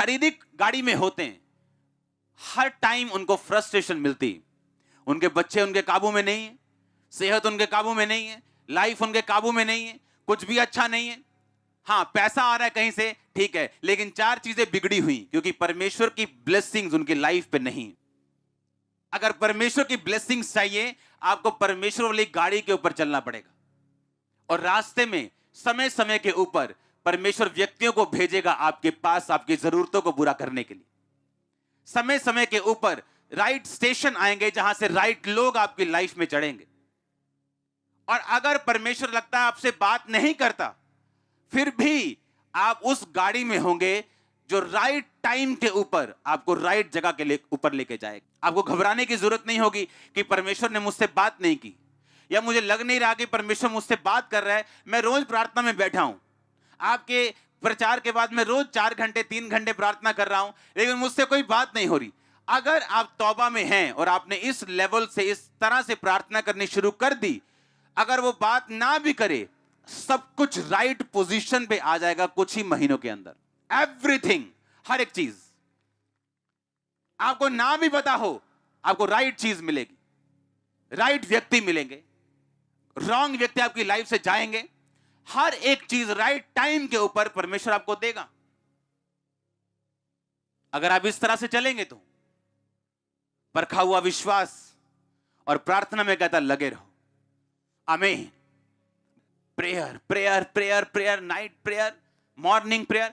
शारीरिक गाड़ी में होते हैं, हर टाइम उनको फ्रस्ट्रेशन मिलती, उनके बच्चे उनके काबू में नहीं है, सेहत उनके काबू में नहीं है, लाइफ उनके काबू में नहीं है, कुछ भी अच्छा नहीं है। हाँ, पैसा आ रहा है कहीं से, ठीक है, लेकिन चार चीजें बिगड़ी हुई क्योंकि परमेश्वर की ब्लेसिंग्स उनकी लाइफ पे नहीं। अगर परमेश्वर की ब्लेसिंग्स चाहिए, आपको परमेश्वर वाली गाड़ी के ऊपर चलना पड़ेगा, और रास्ते में समय समय के ऊपर परमेश्वर व्यक्तियों को भेजेगा आपके पास आपकी जरूरतों को पूरा करने के लिए। समय समय के ऊपर राइट स्टेशन आएंगे जहां से राइट लोग आपकी लाइफ में चढ़ेंगे। और अगर परमेश्वर लगता है आपसे बात नहीं करता, फिर भी आप उस गाड़ी में होंगे जो राइट टाइम के ऊपर आपको राइट जगह के ऊपर लेके जाएगा। आपको घबराने की जरूरत नहीं होगी कि परमेश्वर ने मुझसे बात नहीं की, या मुझे लग नहीं रहा कि परमेश्वर मुझसे बात कर रहा है। मैं रोज प्रार्थना में बैठा हूं, आपके प्रचार के बाद मैं रोज 4 घंटे 3 घंटे प्रार्थना कर रहा हूं, लेकिन मुझसे कोई बात नहीं हो रही। अगर आप तौबा में हैं और आपने इस लेवल से, इस तरह से प्रार्थना करनी शुरू कर दी, अगर वो बात ना भी करे, सब कुछ राइट पोजीशन पे आ जाएगा कुछ ही महीनों के अंदर। एवरीथिंग, हर एक चीज आपको ना भी पता हो, आपको राइट चीज मिलेगी, राइट व्यक्ति मिलेंगे, रॉन्ग व्यक्ति आपकी लाइफ से जाएंगे। हर एक चीज राइट टाइम के ऊपर परमेश्वर आपको देगा। अगर आप इस तरह से चलेंगे तो परखा हुआ विश्वास और प्रार्थना में कहता लगे रहो। आमीन। Prayer prayer prayer prayer, night prayer, morning prayer,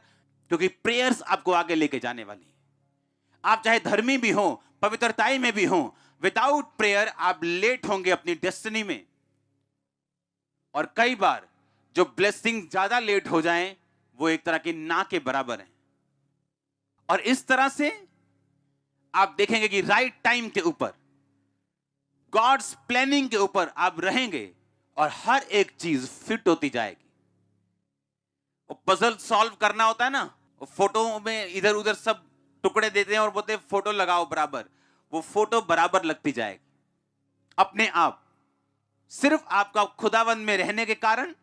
क्योंकि प्रेयर्स आपको आगे लेके जाने वाली है। आप चाहे धर्मी भी हो, पवित्रताई में भी हो, विदाउट प्रेयर आप लेट होंगे अपनी डेस्टिनी में। और कई बार जो ब्लेसिंग ज्यादा लेट हो जाएं, वो एक तरह की ना के बराबर है। और इस तरह से आप देखेंगे कि राइट टाइम के ऊपर, गॉड्स प्लानिंग के ऊपर आप रहेंगे और हर एक चीज फिट होती जाएगी। वो पजल सॉल्व करना होता है ना, वो फोटो में इधर उधर सब टुकड़े देते हैं और बोलते हैं फोटो लगाओ बराबर, वो फोटो बराबर लगती जाएगी अपने आप। सिर्फ आपका खुदावंद में रहने के कारण,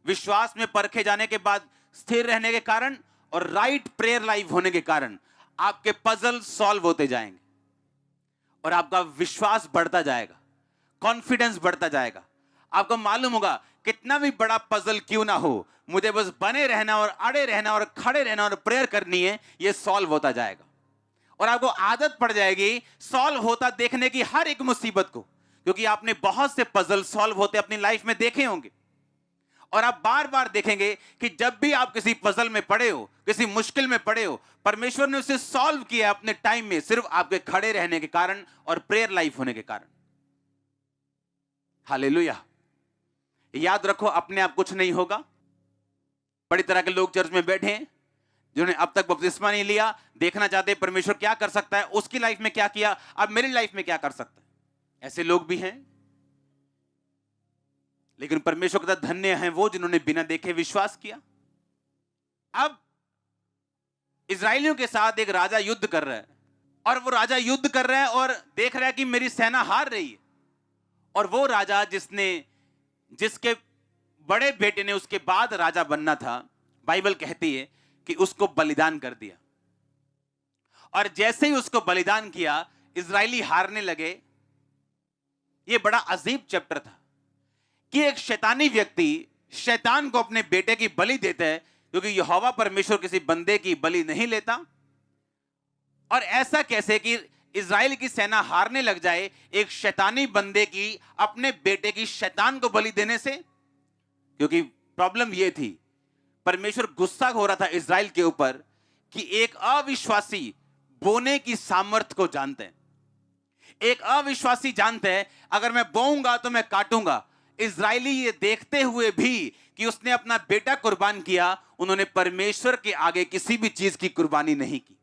विश्वास में परखे जाने के बाद स्थिर रहने के कारण, और राइट प्रेयर लाइफ होने के कारण आपके पजल सॉल्व होते जाएंगे और आपका विश्वास बढ़ता जाएगा, कॉन्फिडेंस बढ़ता जाएगा। आपको मालूम होगा कितना भी बड़ा पजल क्यों ना हो, मुझे बस बने रहना और अड़े रहना और खड़े रहना और प्रेयर करनी है, ये सॉल्व होता जाएगा। और आपको आदत पड़ जाएगी सॉल्व होता देखने की हर एक मुसीबत को, क्योंकि आपने बहुत से पजल सॉल्व होते अपनी लाइफ में देखे होंगे। और आप बार बार देखेंगे कि जब भी आप किसी पजल में पड़े हो, किसी मुश्किल में पड़े हो, परमेश्वर ने उसे सॉल्व किया अपने टाइम में, सिर्फ आपके खड़े रहने के कारण और प्रेयर लाइफ होने के कारण। हालेलुया। याद रखो, अपने आप कुछ नहीं होगा। बड़ी तरह के लोग चर्च में बैठे हैं जिन्होंने अब तक बपतिस्मा नहीं लिया, देखना चाहते परमेश्वर क्या कर सकता है, उसकी लाइफ में क्या किया, अब मेरी लाइफ में क्या कर सकता है। ऐसे लोग भी हैं। लेकिन परमेश्वर का धन्य है वो जिन्होंने बिना देखे विश्वास किया। अब इजरायलियों के साथ एक राजा युद्ध कर रहा है, और वो राजा युद्ध कर रहा है और देख रहा है कि मेरी सेना हार रही है। और वो राजा जिसके बड़े बेटे ने उसके बाद राजा बनना था, बाइबल कहती है कि उसको बलिदान कर दिया। और जैसे ही उसको बलिदान किया, इजरायली हारने लगे। ये बड़ा अजीब चैप्टर था कि एक शैतानी व्यक्ति शैतान को अपने बेटे की बलि देता है, क्योंकि यहोवा परमेश्वर किसी बंदे की बलि नहीं लेता। और ऐसा कैसे कि इजराइल की सेना हारने लग जाए एक शैतानी बंदे की अपने बेटे की शैतान को बलि देने से? क्योंकि प्रॉब्लम यह थी, परमेश्वर गुस्सा हो रहा था इजराइल के ऊपर कि एक अविश्वासी बोने की सामर्थ्य को जानते हैं। एक अविश्वासी जानते हैं अगर मैं बोऊंगा तो मैं काटूंगा। इजरायली ये देखते हुए भी कि उसने अपना बेटा कुर्बान किया, उन्होंने परमेश्वर के आगे किसी भी चीज की कुर्बानी नहीं की,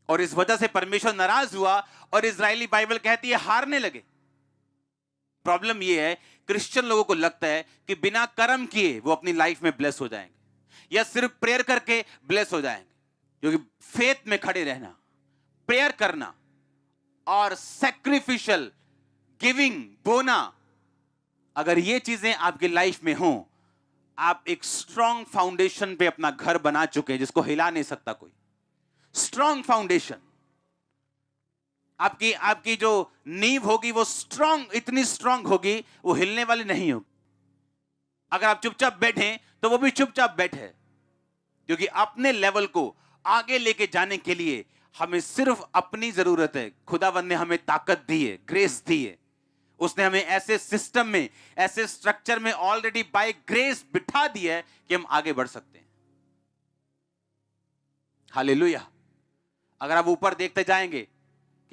और इस वजह से परमेश्वर नाराज हुआ और इजरायली, बाइबल कहती है, हारने लगे। प्रॉब्लम यह है, क्रिश्चियन लोगों को लगता है कि बिना कर्म किए वो अपनी लाइफ में ब्लेस हो जाएंगे, या सिर्फ प्रेयर करके ब्लेस हो जाएंगे। क्योंकि फेथ में खड़े रहना, प्रेयर करना और सैक्रिफिशियल गिविंग, बोना, अगर ये चीजें आपकी लाइफ में हो, आप एक स्ट्रॉन्ग फाउंडेशन पे अपना घर बना चुके हैं जिसको हिला नहीं सकता कोई। स्ट्रॉन्ग फाउंडेशन, आपकी आपकी जो नींव होगी वो स्ट्रॉन्ग, इतनी स्ट्रॉन्ग होगी वो हिलने वाली नहीं होगी। अगर आप चुपचाप बैठे तो वो भी चुपचाप बैठे, क्योंकि अपने लेवल को आगे लेके जाने के लिए हमें सिर्फ अपनी जरूरत है। खुदावंद ने हमें ताकत दी है, ग्रेस दी है। उसने हमें ऐसे सिस्टम में, ऐसे स्ट्रक्चर में ऑलरेडी बाय ग्रेस बिठा दिया है कि हम आगे बढ़ सकते हैं। हालेलुया। अगर आप ऊपर देखते जाएंगे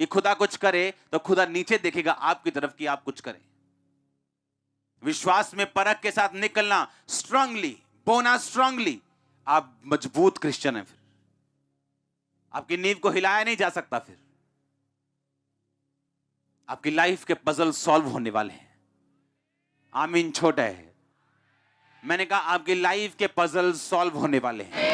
कि खुदा कुछ करे तो खुदा नीचे देखेगा आपकी तरफ कि आप कुछ करें। विश्वास में परख के साथ निकलना, स्ट्रांगली बोना, स्ट्रांगली, आप मजबूत क्रिश्चियन हैं। फिर आपकी नींव को हिलाया नहीं जा सकता। फिर आपकी लाइफ के पजल सॉल्व होने वाले हैं। आमीन। छोटा है, मैंने कहा आपकी लाइफ के पजल सॉल्व होने वाले हैं।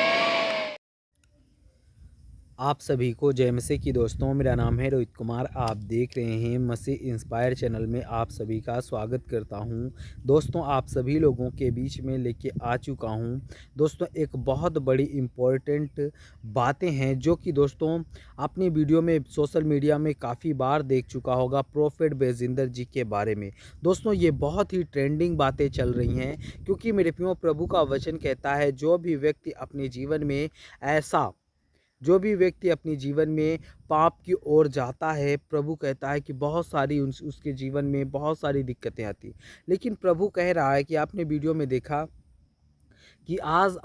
आप सभी को जय मसीह की दोस्तों, मेरा नाम है रोहित कुमार। आप देख रहे हैं मसीह इंस्पायर चैनल में आप सभी का स्वागत करता हूं। दोस्तों, आप सभी लोगों के बीच में लेके आ चुका हूं दोस्तों एक बहुत बड़ी इम्पोर्टेंट बातें हैं जो कि दोस्तों अपनी वीडियो में सोशल मीडिया में काफ़ी बार देख चुका होगा। प्रोफेट बेजिंदर जी के बारे में दोस्तों ये बहुत ही ट्रेंडिंग बातें चल रही हैं, क्योंकि मेरे प्रियो प्रभु का वचन कहता है जो भी व्यक्ति अपने जीवन में अपने जीवन में पाप की ओर जाता है, प्रभु कहता है कि बहुत सारी उसके जीवन में बहुत सारी दिक्कतें आती। लेकिन प्रभु कह रहा है कि आपने वीडियो में देखा कि आज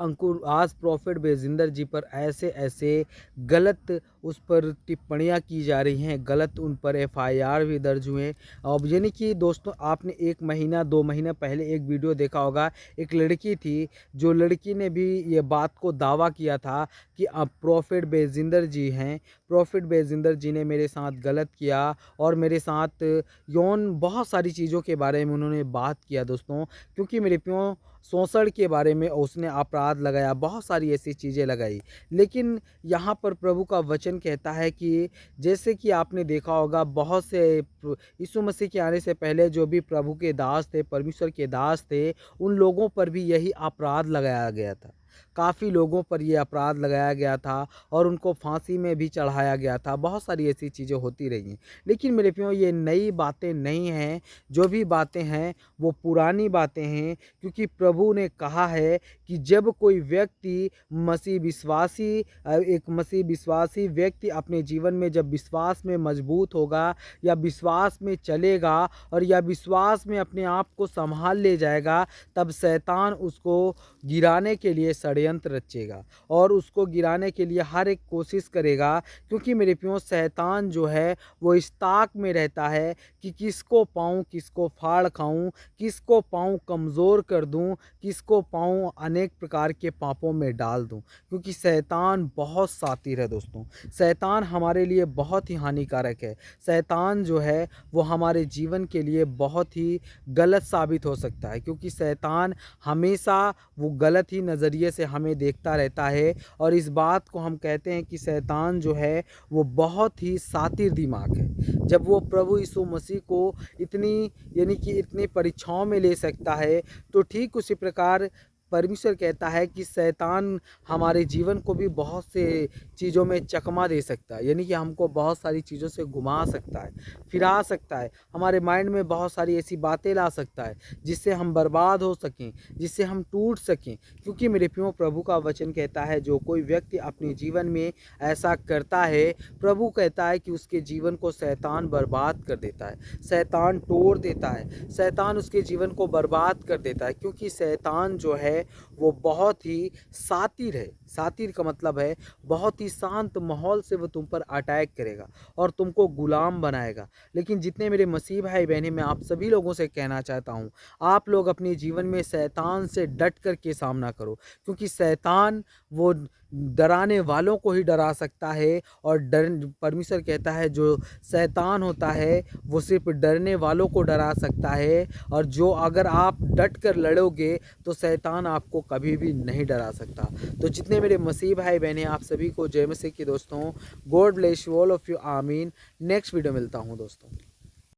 प्रोफेट बेजिंदर जी पर ऐसे गलत उस पर टिप्पणियां की जा रही हैं, गलत उन पर एफआईआर भी दर्ज हुए। अब यानी कि दोस्तों आपने 1 महीना 2 महीना पहले एक वीडियो देखा होगा, एक लड़की थी, जो लड़की ने भी ये बात को दावा किया था कि अब प्रोफेट बेजिंदर जी हैं, प्रोफेट बेजिंदर जी ने मेरे साथ गलत किया और मेरे साथ यौन बहुत सारी चीज़ों के बारे में उन्होंने बात किया दोस्तों। क्योंकि मेरे प्यो शोषण के बारे में उसने अपराध लगाया, बहुत सारी ऐसी चीज़ें लगाई। लेकिन यहाँ पर प्रभु का वचन कहता है कि जैसे कि आपने देखा होगा, बहुत से यीशु मसीह के आने से पहले जो भी प्रभु के दास थे, परमेश्वर के दास थे, उन लोगों पर भी यही अपराध लगाया गया था। काफ़ी लोगों पर ये अपराध लगाया गया था और उनको फांसी में भी चढ़ाया गया था। बहुत सारी ऐसी चीज़ें होती रही हैं। लेकिन मेरे प्रियो ये नई बातें नहीं हैं, जो भी बातें हैं वो पुरानी बातें हैं। क्योंकि प्रभु ने कहा है कि जब कोई व्यक्ति एक मसीह विश्वासी व्यक्ति अपने जीवन में जब विश्वास में मजबूत होगा या विश्वास में चलेगा और या विश्वास में अपने आप को संभाल ले जाएगा, तब शैतान उसको गिराने के लिए षड्यंत्र रचेगा और उसको गिराने के लिए हर एक कोशिश करेगा। क्योंकि मेरे प्रियो शैतान जो है वो इस ताक में रहता है कि किसको पाऊँ, किसको फाड़ खाऊँ, किसको पाऊँ कमज़ोर कर दूँ, किसको पाऊँ अनेक प्रकार के पापों में डाल दूँ। क्योंकि शैतान बहुत शातिर है दोस्तों। शैतान हमारे लिए बहुत ही हानिकारक है। शैतान जो है वो हमारे जीवन के लिए बहुत ही गलत साबित हो सकता है, क्योंकि शैतान हमेशा वो गलत ही नज़रिए से हमें देखता रहता है। और इस बात को हम कहते हैं कि शैतान जो है वो बहुत ही शातिर दिमाग है। जब वो प्रभु यीशु मसीह को इतनी परीक्षाओं में ले सकता है, तो ठीक उसी प्रकार परमेश्वर कहता है कि शैतान हमारे जीवन को भी बहुत से चीज़ों में चकमा दे सकता है। यानी कि हमको बहुत सारी चीज़ों से घुमा सकता है, फिरा सकता है, हमारे माइंड में बहुत सारी ऐसी बातें ला सकता है जिससे हम बर्बाद हो सकें, जिससे हम टूट सकें। क्योंकि मेरे प्रियो प्रभु का वचन कहता है जो कोई व्यक्ति अपने जीवन में ऐसा करता है, प्रभु कहता है कि उसके जीवन को शैतान बर्बाद कर देता है, शैतान तोड़ देता है, शैतान उसके जीवन को बर्बाद कर देता है। क्योंकि शैतान जो है वो बहुत ही शातिर है। शातिर का मतलब है बहुत ही शांत माहौल से वो तुम पर अटैक करेगा और तुमको गुलाम बनाएगा। लेकिन जितने मेरे मसीह भाई बहनें, मैं आप सभी लोगों से कहना चाहता हूँ, आप लोग अपने जीवन में शैतान से डट कर के सामना करो। क्योंकि शैतान वो डराने वालों को ही डरा सकता है और परमेश्वर कहता है जो शैतान होता है वो सिर्फ डरने वालों को डरा सकता है। और जो अगर आप डट कर लड़ोगे तो शैतान आपको कभी भी नहीं डरा सकता। तो जितने मेरे मसीह भाई बहनें, आप सभी को जय मसीह की दोस्तों। God bless you all of you. आमीन। नेक्स्ट वीडियो मिलता हूँ दोस्तों।